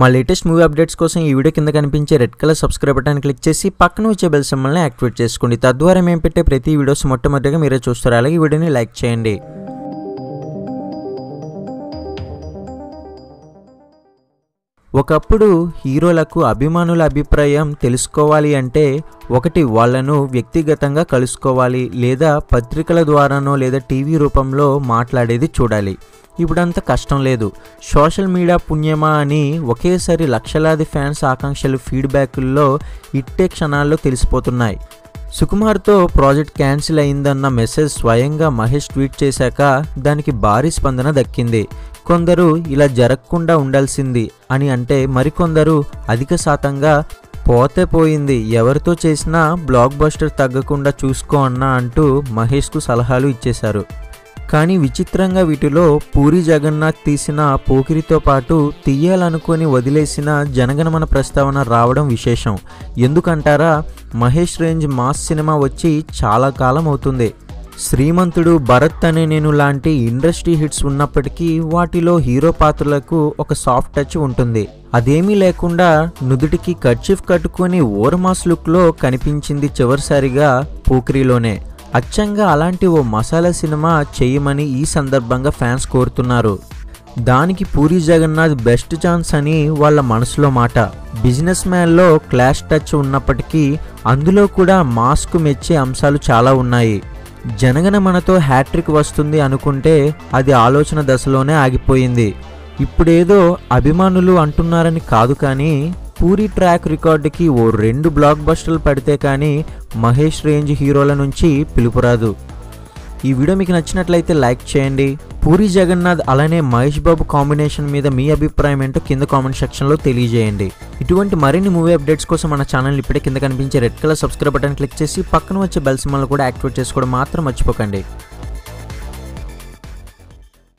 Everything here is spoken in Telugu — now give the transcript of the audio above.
మా లేటెస్ట్ మూవీ అప్డేట్స్ కోసం ఈ వీడియో కింద కనిపించే red colour subscribe button click చేసి పక్కన వచ్చే బెల్ సింబల్ని యాక్టివేట్ చేసుకోండి. తద్వారా మేము పెట్టే ప్రతి వీడియోస్ మొట్టమొదటిగా మీరే చూస్తారు. అలాగే ఈ వీడియోని లైక్ చేయండి. ఒకప్పుడు హీరోలకు అభిమానుల అభిప్రాయం తెలుసుకోవాలి అంటే ఒకటి వాళ్ళను వ్యక్తిగతంగా కలుసుకోవాలి, లేదా పత్రికల ద్వారానో లేదా టీవీ రూపంలో మాట్లాడేది చూడాలి. ఇప్పుడంత కష్టం లేదు. సోషల్ మీడియా పుణ్యమా అని ఒకేసారి లక్షలాది ఫ్యాన్స్ ఆకాంక్షలు ఫీడ్బ్యాకుల్లో ఇట్టే క్షణాల్లో తెలిసిపోతున్నాయి. సుకుమార్తో ప్రాజెక్ట్ క్యాన్సిల్ అయిందన్న మెసేజ్ స్వయంగా మహేష్ ట్వీట్ చేశాక దానికి భారీ స్పందన దక్కింది. కొందరు ఇలా జరగకుండా ఉండాల్సింది అని అంటే, మరికొందరు అధిక శాతంగా పోతే పోయింది, ఎవరితో చేసినా బ్లాక్ బస్టర్ తగ్గకుండా చూసుకో అన్నా అంటూ మహేష్కు సలహాలు ఇచ్చేశారు. కానీ విచిత్రంగా వీటిలో పూరి జగన్నాథ్ తీసిన పోకిరితో పాటు తీయాలనుకొని వదిలేసిన జనగణమన ప్రస్తావన రావడం విశేషం. ఎందుకంటారా, మహేష్ రేంజ్ మాస్ సినిమా వచ్చి చాలా కాలం అవుతుంది. శ్రీమంతుడు, భరత్ అనే నేను లాంటి ఇండస్ట్రీ హిట్స్ ఉన్నప్పటికీ వాటిలో హీరో పాత్రలకు ఒక సాఫ్ట్ టచ్ ఉంటుంది. అదేమీ లేకుండా నుదుటికి కర్చీఫ్ కట్టుకొని ఓవర్మాస్ లుక్లో కనిపించింది చివరిసారిగా పోకిరిలోనే. అచ్చంగా అలాంటి ఓ మసాలా సినిమా చేయమని ఈ సందర్భంగా ఫ్యాన్స్ కోరుతున్నారు. దానికి పూరి జగన్నాథ్ బెస్ట్ ఛాన్స్ అని వాళ్ళ మనసులో మాట. బిజినెస్ మ్యాన్లో క్లాష్ టచ్ ఉన్నప్పటికీ అందులో కూడా మాస్కు మెచ్చే అంశాలు చాలా ఉన్నాయి. జనగణమనతో హ్యాట్రిక్ వస్తుంది అనుకుంటే అది ఆలోచన దశలోనే ఆగిపోయింది. ఇప్పుడేదో అభిమానులు అంటున్నారని కాదు, కానీ పూరి ట్రాక్ రికార్డుకి ఓ 2 బ్లాక్ బస్టర్లు పడితే కానీ మహేష్ రేంజ్ హీరోల నుంచి పిలుపురాదు. ఈ వీడియో మీకు నచ్చినట్లయితే లైక్ చేయండి. పూరి జగన్నాథ్ అలానే మహేష్ బాబు కాంబినేషన్ మీద మీ అభిప్రాయం ఏంటో కింద కామెంట్ సెక్షన్లో తెలియజేయండి. ఇటువంటి మరిన్ని మూవీ అప్డేట్స్ కోసం మన ఛానల్ ఇప్పుడే కింద కనిపించే red colour subscribe button click చేసి పక్కన వచ్చే బెల్ సింబల్ని కూడా యాక్టివేట్ చేసుకోవడం మాత్రం మర్చిపోకండి.